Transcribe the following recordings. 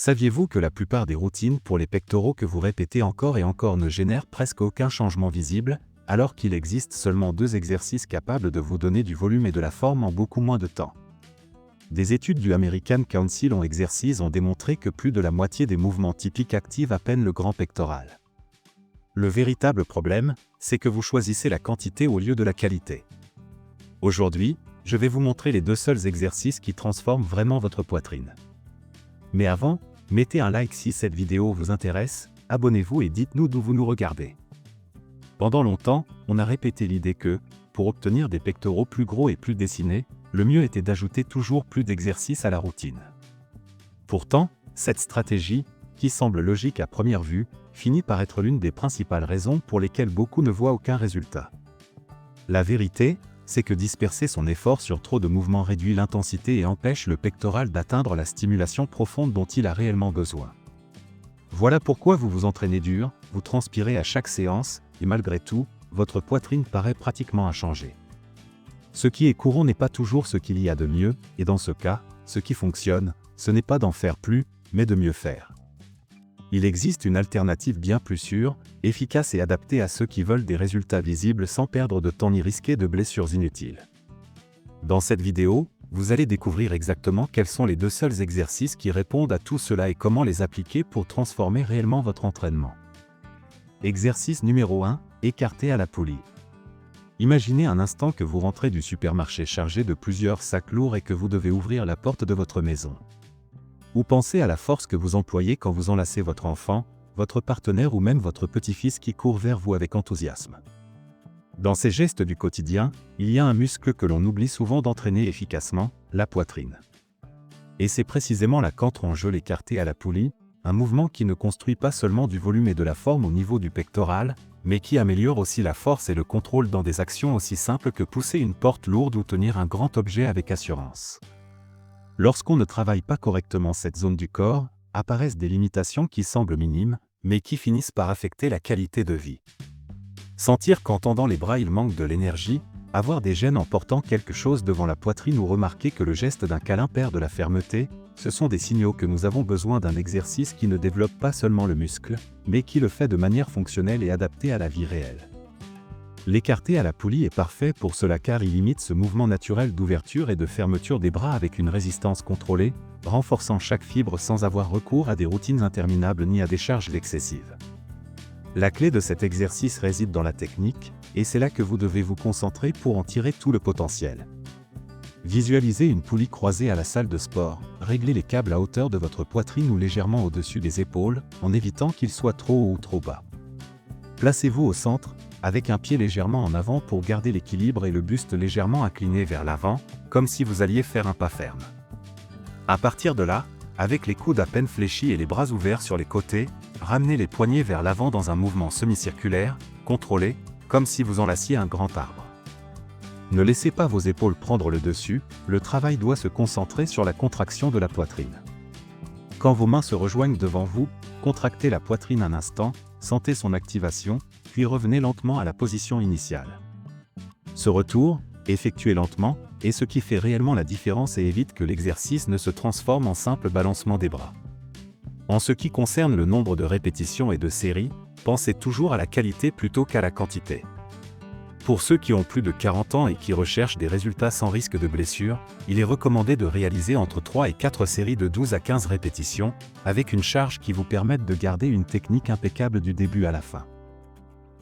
Saviez-vous que la plupart des routines pour les pectoraux que vous répétez encore et encore ne génèrent presque aucun changement visible, alors qu'il existe seulement 2 exercices capables de vous donner du volume et de la forme en beaucoup moins de temps? Des études du American Council on Exercise ont démontré que plus de la moitié des mouvements typiques activent à peine le grand pectoral. Le véritable problème, c'est que vous choisissez la quantité au lieu de la qualité. Aujourd'hui, je vais vous montrer les 2 seuls exercices qui transforment vraiment votre poitrine. Mais avant, mettez un like si cette vidéo vous intéresse, abonnez-vous et dites-nous d'où vous nous regardez. Pendant longtemps, on a répété l'idée que, pour obtenir des pectoraux plus gros et plus dessinés, le mieux était d'ajouter toujours plus d'exercices à la routine. Pourtant, cette stratégie, qui semble logique à première vue, finit par être l'une des principales raisons pour lesquelles beaucoup ne voient aucun résultat. La vérité, c'est que disperser son effort sur trop de mouvements réduit l'intensité et empêche le pectoral d'atteindre la stimulation profonde dont il a réellement besoin. Voilà pourquoi vous vous entraînez dur, vous transpirez à chaque séance, et malgré tout, votre poitrine paraît pratiquement inchangée. Ce qui est courant n'est pas toujours ce qu'il y a de mieux, et dans ce cas, ce qui fonctionne, ce n'est pas d'en faire plus, mais de mieux faire. Il existe une alternative bien plus sûre, efficace et adaptée à ceux qui veulent des résultats visibles sans perdre de temps ni risquer de blessures inutiles. Dans cette vidéo, vous allez découvrir exactement quels sont les 2 seuls exercices qui répondent à tout cela et comment les appliquer pour transformer réellement votre entraînement. Exercice numéro 1, écarté à la poulie. Imaginez un instant que vous rentrez du supermarché chargé de plusieurs sacs lourds et que vous devez ouvrir la porte de votre maison. Ou pensez à la force que vous employez quand vous enlacez votre enfant, votre partenaire ou même votre petit-fils qui court vers vous avec enthousiasme. Dans ces gestes du quotidien, il y a un muscle que l'on oublie souvent d'entraîner efficacement, la poitrine. Et c'est précisément là qu'entre en jeu l'écarté à la poulie, un mouvement qui ne construit pas seulement du volume et de la forme au niveau du pectoral, mais qui améliore aussi la force et le contrôle dans des actions aussi simples que pousser une porte lourde ou tenir un grand objet avec assurance. Lorsqu'on ne travaille pas correctement cette zone du corps, apparaissent des limitations qui semblent minimes, mais qui finissent par affecter la qualité de vie. Sentir qu'en tendant les bras il manque de l'énergie, avoir des gênes en portant quelque chose devant la poitrine ou remarquer que le geste d'un câlin perd de la fermeté, ce sont des signaux que nous avons besoin d'un exercice qui ne développe pas seulement le muscle, mais qui le fait de manière fonctionnelle et adaptée à la vie réelle. L'écarté à la poulie est parfait pour cela car il imite ce mouvement naturel d'ouverture et de fermeture des bras avec une résistance contrôlée, renforçant chaque fibre sans avoir recours à des routines interminables ni à des charges excessives. La clé de cet exercice réside dans la technique, et c'est là que vous devez vous concentrer pour en tirer tout le potentiel. Visualisez une poulie croisée à la salle de sport, réglez les câbles à hauteur de votre poitrine ou légèrement au-dessus des épaules, en évitant qu'ils soient trop haut ou trop bas. Placez-vous au centre, avec un pied légèrement en avant pour garder l'équilibre et le buste légèrement incliné vers l'avant, comme si vous alliez faire un pas ferme. À partir de là, avec les coudes à peine fléchis et les bras ouverts sur les côtés, ramenez les poignets vers l'avant dans un mouvement semi-circulaire, contrôlé, comme si vous enlaciez un grand arbre. Ne laissez pas vos épaules prendre le dessus, le travail doit se concentrer sur la contraction de la poitrine. Quand vos mains se rejoignent devant vous, contractez la poitrine un instant, sentez son activation, puis revenez lentement à la position initiale. Ce retour, effectué lentement, est ce qui fait réellement la différence et évite que l'exercice ne se transforme en simple balancement des bras. En ce qui concerne le nombre de répétitions et de séries, pensez toujours à la qualité plutôt qu'à la quantité. Pour ceux qui ont plus de 40 ans et qui recherchent des résultats sans risque de blessure, il est recommandé de réaliser entre 3 et 4 séries de 12 à 15 répétitions, avec une charge qui vous permette de garder une technique impeccable du début à la fin.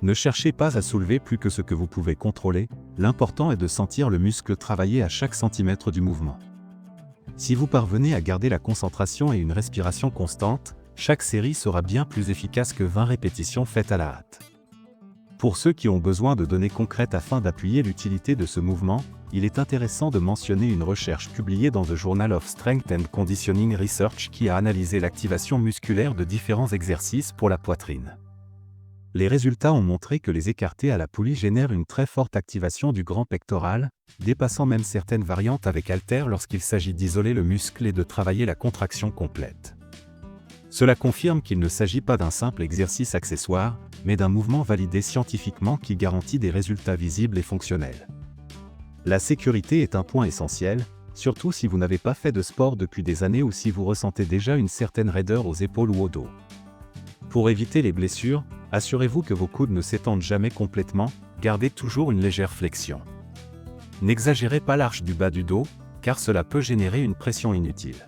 Ne cherchez pas à soulever plus que ce que vous pouvez contrôler, l'important est de sentir le muscle travailler à chaque centimètre du mouvement. Si vous parvenez à garder la concentration et une respiration constante, chaque série sera bien plus efficace que 20 répétitions faites à la hâte. Pour ceux qui ont besoin de données concrètes afin d'appuyer l'utilité de ce mouvement, il est intéressant de mentionner une recherche publiée dans The Journal of Strength and Conditioning Research qui a analysé l'activation musculaire de différents exercices pour la poitrine. Les résultats ont montré que les écartés à la poulie génèrent une très forte activation du grand pectoral, dépassant même certaines variantes avec haltères lorsqu'il s'agit d'isoler le muscle et de travailler la contraction complète. Cela confirme qu'il ne s'agit pas d'un simple exercice accessoire, mais d'un mouvement validé scientifiquement qui garantit des résultats visibles et fonctionnels. La sécurité est un point essentiel, surtout si vous n'avez pas fait de sport depuis des années ou si vous ressentez déjà une certaine raideur aux épaules ou au dos. Pour éviter les blessures, assurez-vous que vos coudes ne s'étendent jamais complètement, gardez toujours une légère flexion. N'exagérez pas l'arche du bas du dos, car cela peut générer une pression inutile.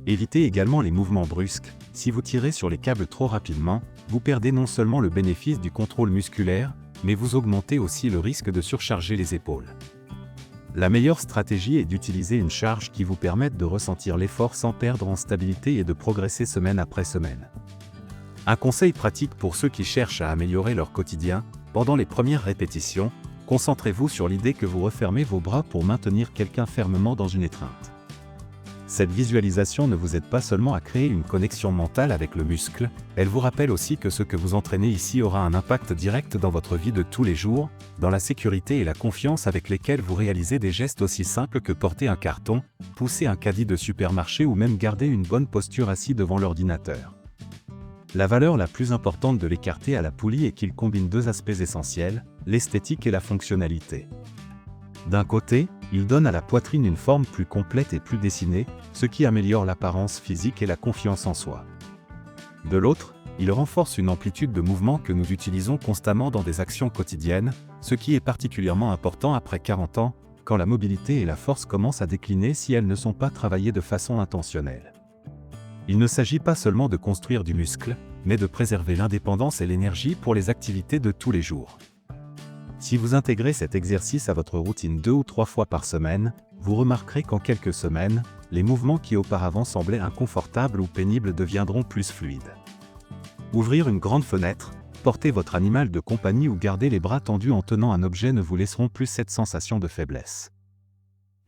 Évitez également les mouvements brusques. Si vous tirez sur les câbles trop rapidement, vous perdez non seulement le bénéfice du contrôle musculaire, mais vous augmentez aussi le risque de surcharger les épaules. La meilleure stratégie est d'utiliser une charge qui vous permette de ressentir l'effort sans perdre en stabilité et de progresser semaine après semaine. Un conseil pratique pour ceux qui cherchent à améliorer leur quotidien, pendant les premières répétitions, concentrez-vous sur l'idée que vous refermez vos bras pour maintenir quelqu'un fermement dans une étreinte. Cette visualisation ne vous aide pas seulement à créer une connexion mentale avec le muscle, elle vous rappelle aussi que ce que vous entraînez ici aura un impact direct dans votre vie de tous les jours, dans la sécurité et la confiance avec lesquelles vous réalisez des gestes aussi simples que porter un carton, pousser un caddie de supermarché ou même garder une bonne posture assis devant l'ordinateur. La valeur la plus importante de l'écarté à la poulie est qu'il combine deux aspects essentiels, l'esthétique et la fonctionnalité. D'un côté, il donne à la poitrine une forme plus complète et plus dessinée, ce qui améliore l'apparence physique et la confiance en soi. De l'autre, il renforce une amplitude de mouvement que nous utilisons constamment dans des actions quotidiennes, ce qui est particulièrement important après 40 ans, quand la mobilité et la force commencent à décliner si elles ne sont pas travaillées de façon intentionnelle. Il ne s'agit pas seulement de construire du muscle, mais de préserver l'indépendance et l'énergie pour les activités de tous les jours. Si vous intégrez cet exercice à votre routine 2 ou 3 fois par semaine, vous remarquerez qu'en quelques semaines, les mouvements qui auparavant semblaient inconfortables ou pénibles deviendront plus fluides. Ouvrir une grande fenêtre, porter votre animal de compagnie ou garder les bras tendus en tenant un objet ne vous laisseront plus cette sensation de faiblesse.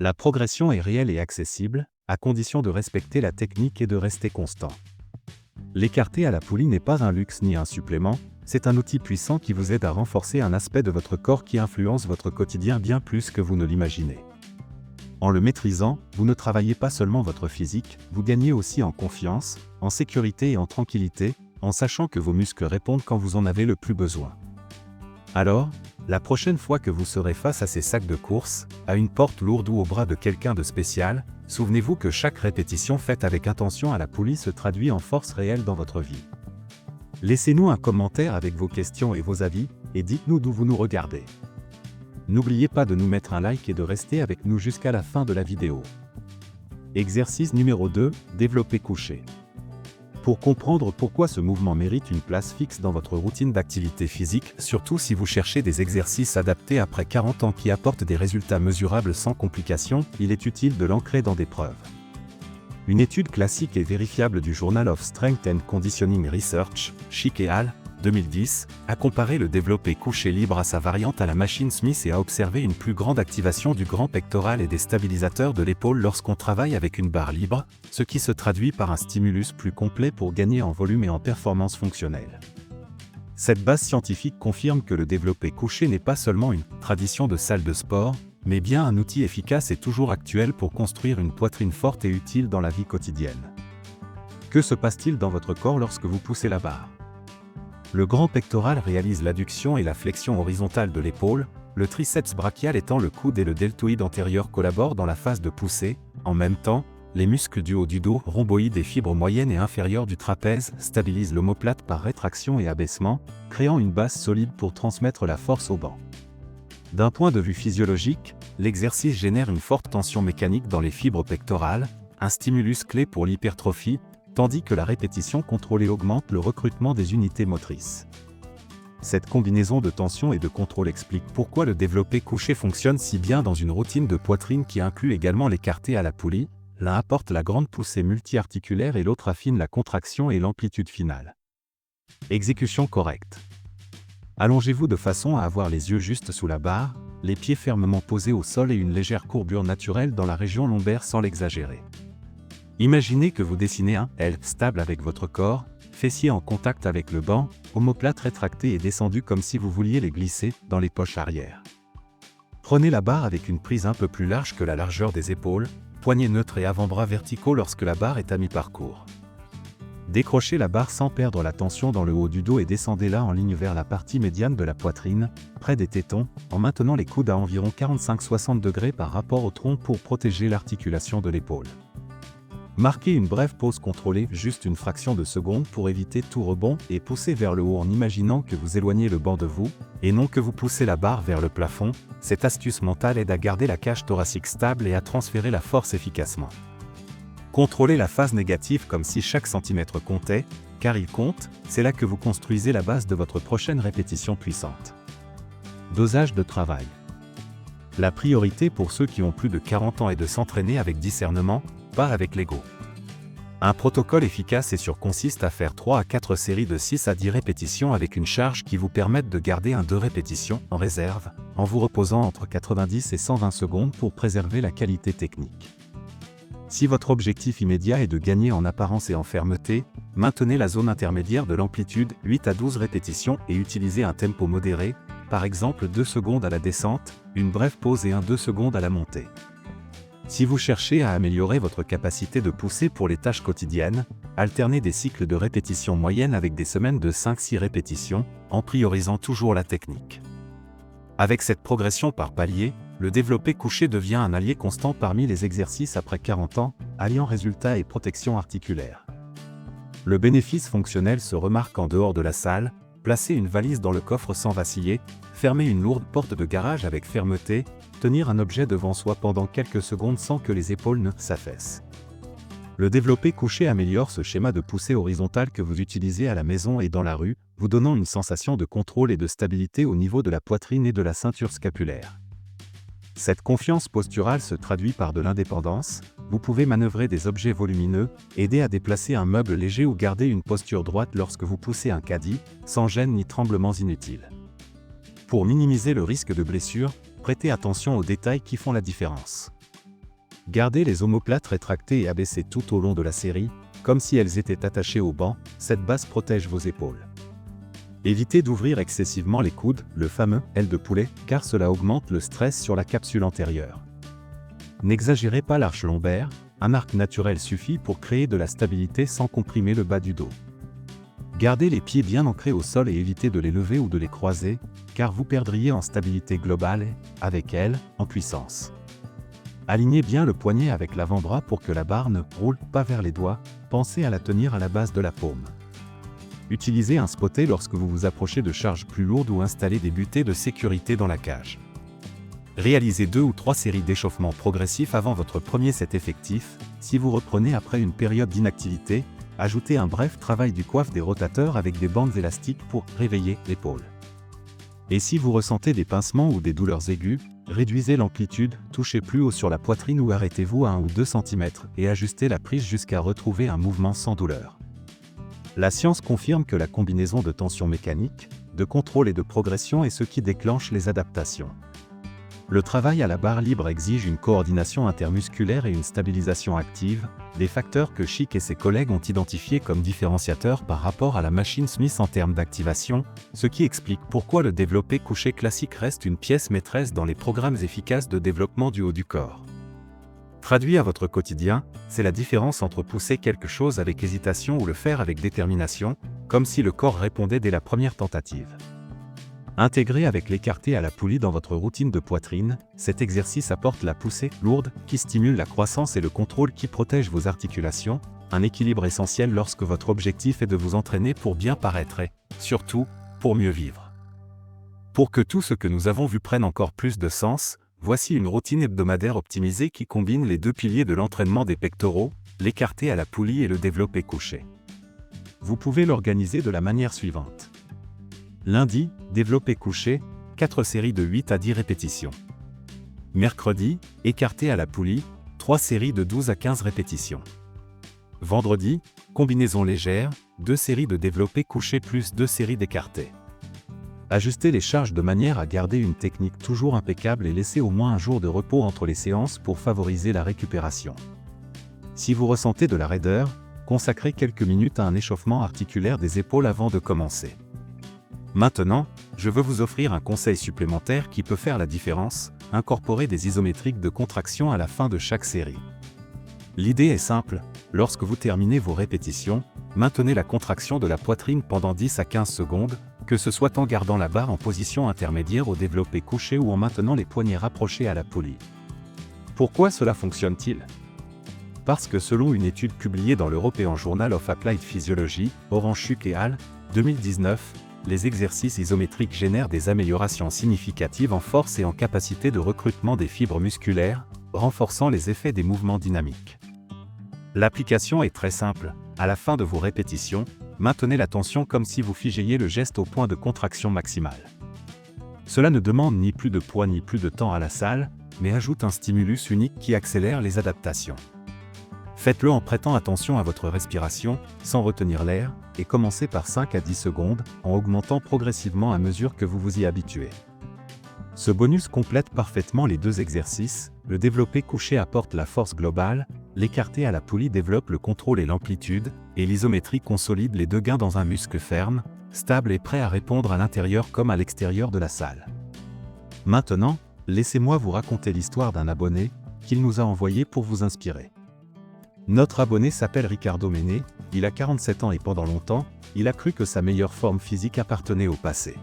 La progression est réelle et accessible, à condition de respecter la technique et de rester constant. L'écarté à la poulie n'est pas un luxe ni un supplément, c'est un outil puissant qui vous aide à renforcer un aspect de votre corps qui influence votre quotidien bien plus que vous ne l'imaginez. En le maîtrisant, vous ne travaillez pas seulement votre physique, vous gagnez aussi en confiance, en sécurité et en tranquillité, en sachant que vos muscles répondent quand vous en avez le plus besoin. Alors, la prochaine fois que vous serez face à ces sacs de course, à une porte lourde ou au bras de quelqu'un de spécial, souvenez-vous que chaque répétition faite avec attention à la poulie se traduit en force réelle dans votre vie. Laissez-nous un commentaire avec vos questions et vos avis, et dites-nous d'où vous nous regardez. N'oubliez pas de nous mettre un like et de rester avec nous jusqu'à la fin de la vidéo. Exercice numéro 2, développer couché. Pour comprendre pourquoi ce mouvement mérite une place fixe dans votre routine d'activité physique, surtout si vous cherchez des exercices adaptés après 40 ans qui apportent des résultats mesurables sans complications, il est utile de l'ancrer dans des preuves. Une étude classique et vérifiable du Journal of Strength and Conditioning Research, Schick et al., 2010, a comparé le développé couché libre à sa variante à la machine Smith et a observé une plus grande activation du grand pectoral et des stabilisateurs de l'épaule lorsqu'on travaille avec une barre libre, ce qui se traduit par un stimulus plus complet pour gagner en volume et en performance fonctionnelle. Cette base scientifique confirme que le développé couché n'est pas seulement une tradition de salle de sport, mais bien un outil efficace et toujours actuel pour construire une poitrine forte et utile dans la vie quotidienne. Que se passe-t-il dans votre corps lorsque vous poussez la barre ? Le grand pectoral réalise l'adduction et la flexion horizontale de l'épaule, le triceps brachial étant le coude et le deltoïde antérieur collaborent dans la phase de poussée. En même temps, les muscles du haut du dos, rhomboïdes et fibres moyennes et inférieures du trapèze stabilisent l'omoplate par rétraction et abaissement, créant une base solide pour transmettre la force au banc. D'un point de vue physiologique, l'exercice génère une forte tension mécanique dans les fibres pectorales, un stimulus clé pour l'hypertrophie, tandis que la répétition contrôlée augmente le recrutement des unités motrices. Cette combinaison de tension et de contrôle explique pourquoi le développé couché fonctionne si bien dans une routine de poitrine qui inclut également l'écarté à la poulie. L'un apporte la grande poussée multi-articulaire et l'autre affine la contraction et l'amplitude finale. Exécution correcte. Allongez-vous de façon à avoir les yeux juste sous la barre, les pieds fermement posés au sol et une légère courbure naturelle dans la région lombaire sans l'exagérer. Imaginez que vous dessinez un L stable avec votre corps, fessiers en contact avec le banc, omoplate rétractée et descendue comme si vous vouliez les glisser dans les poches arrière. Prenez la barre avec une prise un peu plus large que la largeur des épaules, poignets neutres et avant-bras verticaux lorsque la barre est à mi-parcours. Décrochez la barre sans perdre la tension dans le haut du dos et descendez-la en ligne vers la partie médiane de la poitrine, près des tétons, en maintenant les coudes à environ 45-60 degrés par rapport au tronc pour protéger l'articulation de l'épaule. Marquez une brève pause contrôlée, juste une fraction de seconde pour éviter tout rebond et poussez vers le haut en imaginant que vous éloignez le banc de vous, et non que vous poussez la barre vers le plafond. Cette astuce mentale aide à garder la cage thoracique stable et à transférer la force efficacement. Contrôlez la phase négative comme si chaque centimètre comptait, car il compte, c'est là que vous construisez la base de votre prochaine répétition puissante. Dosage de travail. La priorité pour ceux qui ont plus de 40 ans est de s'entraîner avec discernement, pas avec l'ego. Un protocole efficace et sûr consiste à faire 3 à 4 séries de 6 à 10 répétitions avec une charge qui vous permette de garder un 2 répétitions en réserve, en vous reposant entre 90 et 120 secondes pour préserver la qualité technique. Si votre objectif immédiat est de gagner en apparence et en fermeté, maintenez la zone intermédiaire de l'amplitude 8 à 12 répétitions et utilisez un tempo modéré, par exemple 2 secondes à la descente, une brève pause et 2 secondes à la montée. Si vous cherchez à améliorer votre capacité de pousser pour les tâches quotidiennes, alternez des cycles de répétition moyenne avec des semaines de 5-6 répétitions, en priorisant toujours la technique. Avec cette progression par palier, le développé couché devient un allié constant parmi les exercices après 40 ans, alliant résultats et protection articulaire. Le bénéfice fonctionnel se remarque en dehors de la salle. Placez une valise dans le coffre sans vaciller, fermez une lourde porte de garage avec fermeté, tenir un objet devant soi pendant quelques secondes sans que les épaules ne s'affaissent. Le développé couché améliore ce schéma de poussée horizontale que vous utilisez à la maison et dans la rue, vous donnant une sensation de contrôle et de stabilité au niveau de la poitrine et de la ceinture scapulaire. Cette confiance posturale se traduit par de l'indépendance. Vous pouvez manœuvrer des objets volumineux, aider à déplacer un meuble léger ou garder une posture droite lorsque vous poussez un caddie, sans gêne ni tremblements inutiles. Pour minimiser le risque de blessure, prêtez attention aux détails qui font la différence. Gardez les omoplates rétractées et abaissées tout au long de la série, comme si elles étaient attachées au banc, cette base protège vos épaules. Évitez d'ouvrir excessivement les coudes, le fameux « aile de poulet », car cela augmente le stress sur la capsule antérieure. N'exagérez pas l'arche lombaire, un arc naturel suffit pour créer de la stabilité sans comprimer le bas du dos. Gardez les pieds bien ancrés au sol et évitez de les lever ou de les croiser, car vous perdriez en stabilité globale et, avec elle, en puissance. Alignez bien le poignet avec l'avant-bras pour que la barre ne roule pas vers les doigts, pensez à la tenir à la base de la paume. Utilisez un spoté lorsque vous vous approchez de charges plus lourdes ou installez des butées de sécurité dans la cage. Réalisez 2 ou 3 séries d'échauffement progressif avant votre premier set effectif. Si vous reprenez après une période d'inactivité, ajoutez un bref travail du coiffe des rotateurs avec des bandes élastiques pour réveiller l'épaule. Et si vous ressentez des pincements ou des douleurs aiguës, réduisez l'amplitude, touchez plus haut sur la poitrine ou arrêtez-vous à 1 ou 2 cm et ajustez la prise jusqu'à retrouver un mouvement sans douleur. La science confirme que la combinaison de tension mécanique, de contrôle et de progression est ce qui déclenche les adaptations. Le travail à la barre libre exige une coordination intermusculaire et une stabilisation active, des facteurs que Chic et ses collègues ont identifiés comme différenciateurs par rapport à la machine Smith en termes d'activation, ce qui explique pourquoi le développé couché classique reste une pièce maîtresse dans les programmes efficaces de développement du haut du corps. Traduit à votre quotidien, c'est la différence entre pousser quelque chose avec hésitation ou le faire avec détermination, comme si le corps répondait dès la première tentative. Intégré avec l'écarté à la poulie dans votre routine de poitrine, cet exercice apporte la poussée lourde qui stimule la croissance et le contrôle qui protège vos articulations, un équilibre essentiel lorsque votre objectif est de vous entraîner pour bien paraître et, surtout, pour mieux vivre. Pour que tout ce que nous avons vu prenne encore plus de sens, voici une routine hebdomadaire optimisée qui combine les 2 piliers de l'entraînement des pectoraux, l'écarté à la poulie et le développé couché. Vous pouvez l'organiser de la manière suivante. Lundi, développé couché, 4 séries de 8 à 10 répétitions. Mercredi, écarté à la poulie, 3 séries de 12 à 15 répétitions. Vendredi, combinaison légère, 2 séries de développé couché plus 2 séries d'écarté. Ajustez les charges de manière à garder une technique toujours impeccable et laissez au moins un jour de repos entre les séances pour favoriser la récupération. Si vous ressentez de la raideur, consacrez quelques minutes à un échauffement articulaire des épaules avant de commencer. Maintenant, je veux vous offrir un conseil supplémentaire qui peut faire la différence, incorporer des isométriques de contraction à la fin de chaque série. L'idée est simple, lorsque vous terminez vos répétitions, maintenez la contraction de la poitrine pendant 10 à 15 secondes, que ce soit en gardant la barre en position intermédiaire au développé couché ou en maintenant les poignets rapprochés à la poulie. Pourquoi cela fonctionne-t-il? Parce que selon une étude publiée dans l'European Journal of Applied Physiology, Oranchuk et al. 2019, les exercices isométriques génèrent des améliorations significatives en force et en capacité de recrutement des fibres musculaires, renforçant les effets des mouvements dynamiques. L'application est très simple. À la fin de vos répétitions, maintenez la tension comme si vous figéiez le geste au point de contraction maximale. Cela ne demande ni plus de poids ni plus de temps à la salle, mais ajoute un stimulus unique qui accélère les adaptations. Faites-le en prêtant attention à votre respiration, sans retenir l'air, et commencez par 5 à 10 secondes, en augmentant progressivement à mesure que vous vous y habituez. Ce bonus complète parfaitement les deux exercices. Le développé couché apporte la force globale, l'écarté à la poulie développe le contrôle et l'amplitude, et l'isométrie consolide les deux gains dans un muscle ferme, stable et prêt à répondre à l'intérieur comme à l'extérieur de la salle. Maintenant, laissez-moi vous raconter l'histoire d'un abonné, qu'il nous a envoyé pour vous inspirer. Notre abonné s'appelle Ricardo Mene, il a 47 ans et pendant longtemps, il a cru que sa meilleure forme physique appartenait au passé.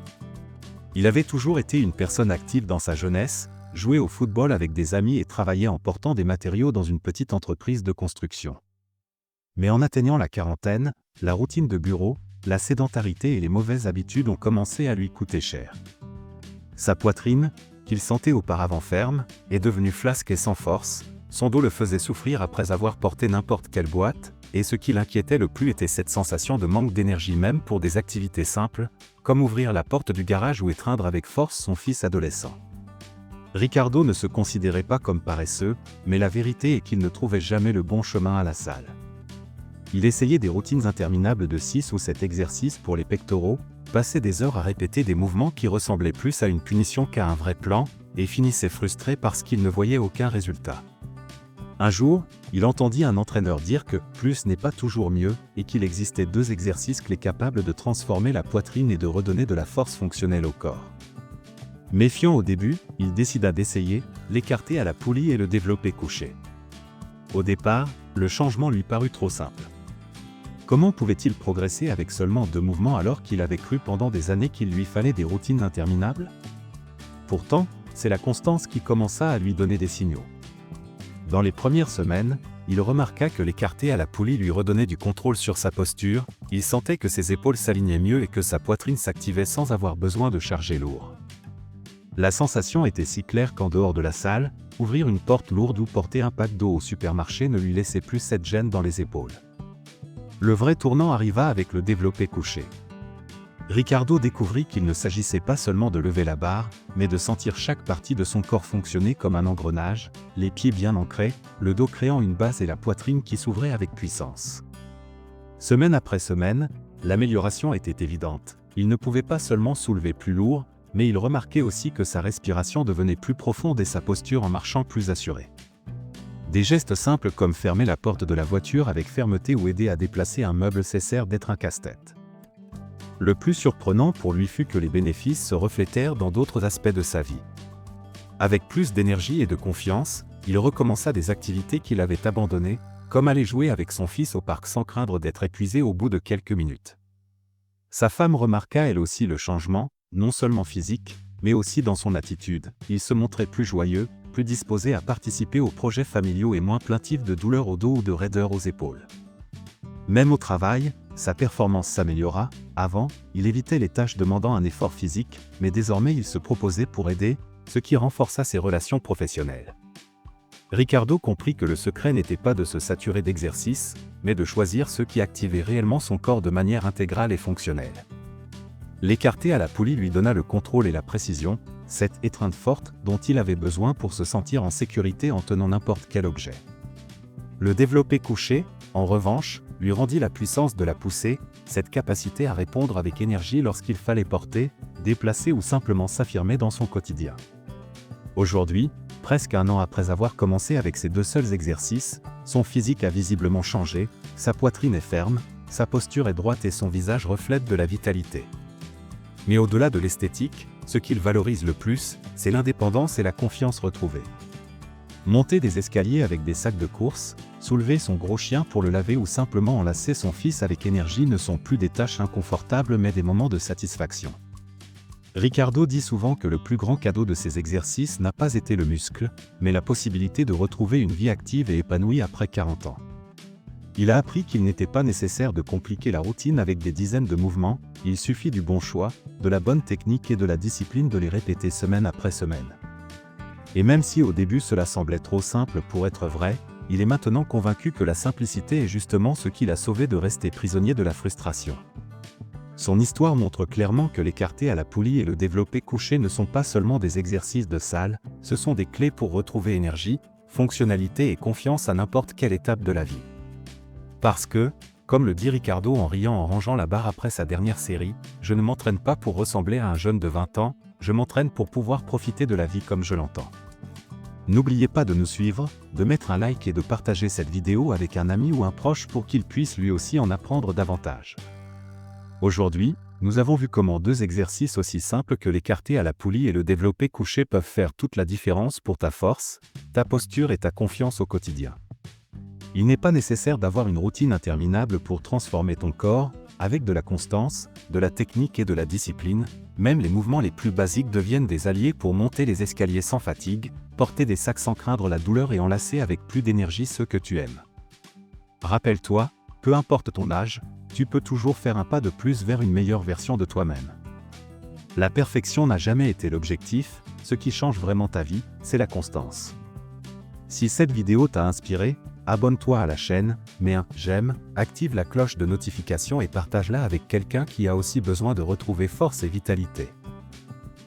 Il avait toujours été une personne active dans sa jeunesse, jouait au football avec des amis et travaillait en portant des matériaux dans une petite entreprise de construction. Mais en atteignant la quarantaine, la routine de bureau, la sédentarité et les mauvaises habitudes ont commencé à lui coûter cher. Sa poitrine, qu'il sentait auparavant ferme, est devenue flasque et sans force, son dos le faisait souffrir après avoir porté n'importe quelle boîte, et ce qui l'inquiétait le plus était cette sensation de manque d'énergie même pour des activités simples, comme ouvrir la porte du garage ou étreindre avec force son fils adolescent. Ricardo ne se considérait pas comme paresseux, mais la vérité est qu'il ne trouvait jamais le bon chemin à la salle. Il essayait des routines interminables de 6 ou 7 exercices pour les pectoraux, passait des heures à répéter des mouvements qui ressemblaient plus à une punition qu'à un vrai plan, et finissait frustré parce qu'il ne voyait aucun résultat. Un jour, il entendit un entraîneur dire que « plus n'est pas toujours mieux » et qu'il existait 2 exercices clés capables de transformer la poitrine et de redonner de la force fonctionnelle au corps. Méfiant au début, il décida d'essayer l'écarté à la poulie et le développé couché. Au départ, le changement lui parut trop simple. Comment pouvait-il progresser avec seulement 2 mouvements alors qu'il avait cru pendant des années qu'il lui fallait des routines interminables? Pourtant, c'est la constance qui commença à lui donner des signaux. Dans les premières semaines, il remarqua que l'écarté à la poulie lui redonnait du contrôle sur sa posture, il sentait que ses épaules s'alignaient mieux et que sa poitrine s'activait sans avoir besoin de charger lourd. La sensation était si claire qu'en dehors de la salle, ouvrir une porte lourde ou porter un pack d'eau au supermarché ne lui laissait plus cette gêne dans les épaules. Le vrai tournant arriva avec le développé couché. Ricardo découvrit qu'il ne s'agissait pas seulement de lever la barre, mais de sentir chaque partie de son corps fonctionner comme un engrenage, les pieds bien ancrés, le dos créant une base et la poitrine qui s'ouvrait avec puissance. Semaine après semaine, l'amélioration était évidente. Il ne pouvait pas seulement soulever plus lourd, mais il remarquait aussi que sa respiration devenait plus profonde et sa posture en marchant plus assurée. Des gestes simples comme fermer la porte de la voiture avec fermeté ou aider à déplacer un meuble cessèrent d'être un casse-tête. Le plus surprenant pour lui fut que les bénéfices se reflétèrent dans d'autres aspects de sa vie. Avec plus d'énergie et de confiance, il recommença des activités qu'il avait abandonnées, comme aller jouer avec son fils au parc sans craindre d'être épuisé au bout de quelques minutes. Sa femme remarqua elle aussi le changement, non seulement physique, mais aussi dans son attitude. Il se montrait plus joyeux, plus disposé à participer aux projets familiaux et moins plaintif de douleurs au dos ou de raideur aux épaules. Même au travail, sa performance s'améliora. Avant, il évitait les tâches demandant un effort physique, mais désormais il se proposait pour aider, ce qui renforça ses relations professionnelles. Ricardo comprit que le secret n'était pas de se saturer d'exercices, mais de choisir ceux qui activaient réellement son corps de manière intégrale et fonctionnelle. L'écarté à la poulie lui donna le contrôle et la précision, cette étreinte forte dont il avait besoin pour se sentir en sécurité en tenant n'importe quel objet. Le développé couché, en revanche, lui rendit la puissance de la poussée, cette capacité à répondre avec énergie lorsqu'il fallait porter, déplacer ou simplement s'affirmer dans son quotidien. Aujourd'hui, presque 1 an après avoir commencé avec ces 2 seuls exercices, son physique a visiblement changé, sa poitrine est ferme, sa posture est droite et son visage reflète de la vitalité. Mais au-delà de l'esthétique, ce qu'il valorise le plus, c'est l'indépendance et la confiance retrouvée. Monter des escaliers avec des sacs de course, Soulever son gros chien pour le laver ou simplement enlacer son fils avec énergie ne sont plus des tâches inconfortables mais des moments de satisfaction. Ricardo dit souvent que le plus grand cadeau de ces exercices n'a pas été le muscle, mais la possibilité de retrouver une vie active et épanouie après 40 ans. Il a appris qu'il n'était pas nécessaire de compliquer la routine avec des dizaines de mouvements, il suffit du bon choix, de la bonne technique et de la discipline de les répéter semaine après semaine. Et même si au début cela semblait trop simple pour être vrai, il est maintenant convaincu que la simplicité est justement ce qui l'a sauvé de rester prisonnier de la frustration. Son histoire montre clairement que l'écarté à la poulie et le développé couché ne sont pas seulement des exercices de salle, ce sont des clés pour retrouver énergie, fonctionnalité et confiance à n'importe quelle étape de la vie. Parce que, comme le dit Ricardo en riant en rangeant la barre après sa dernière série, je ne m'entraîne pas pour ressembler à un jeune de 20 ans, je m'entraîne pour pouvoir profiter de la vie comme je l'entends. N'oubliez pas de nous suivre, de mettre un like et de partager cette vidéo avec un ami ou un proche pour qu'il puisse lui aussi en apprendre davantage. Aujourd'hui, nous avons vu comment deux exercices aussi simples que l'écarté à la poulie et le développé couché peuvent faire toute la différence pour ta force, ta posture et ta confiance au quotidien. Il n'est pas nécessaire d'avoir une routine interminable pour transformer ton corps, avec de la constance, de la technique et de la discipline, même les mouvements les plus basiques deviennent des alliés pour monter les escaliers sans fatigue, porter des sacs sans craindre la douleur et enlacer avec plus d'énergie ceux que tu aimes. Rappelle-toi, peu importe ton âge, tu peux toujours faire un pas de plus vers une meilleure version de toi-même. La perfection n'a jamais été l'objectif, ce qui change vraiment ta vie, c'est la constance. Si cette vidéo t'a inspiré, abonne-toi à la chaîne, mets un j'aime, active la cloche de notification et partage-la avec quelqu'un qui a aussi besoin de retrouver force et vitalité.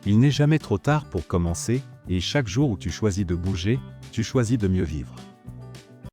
Il n'est jamais trop tard pour commencer, et chaque jour où tu choisis de bouger, tu choisis de mieux vivre.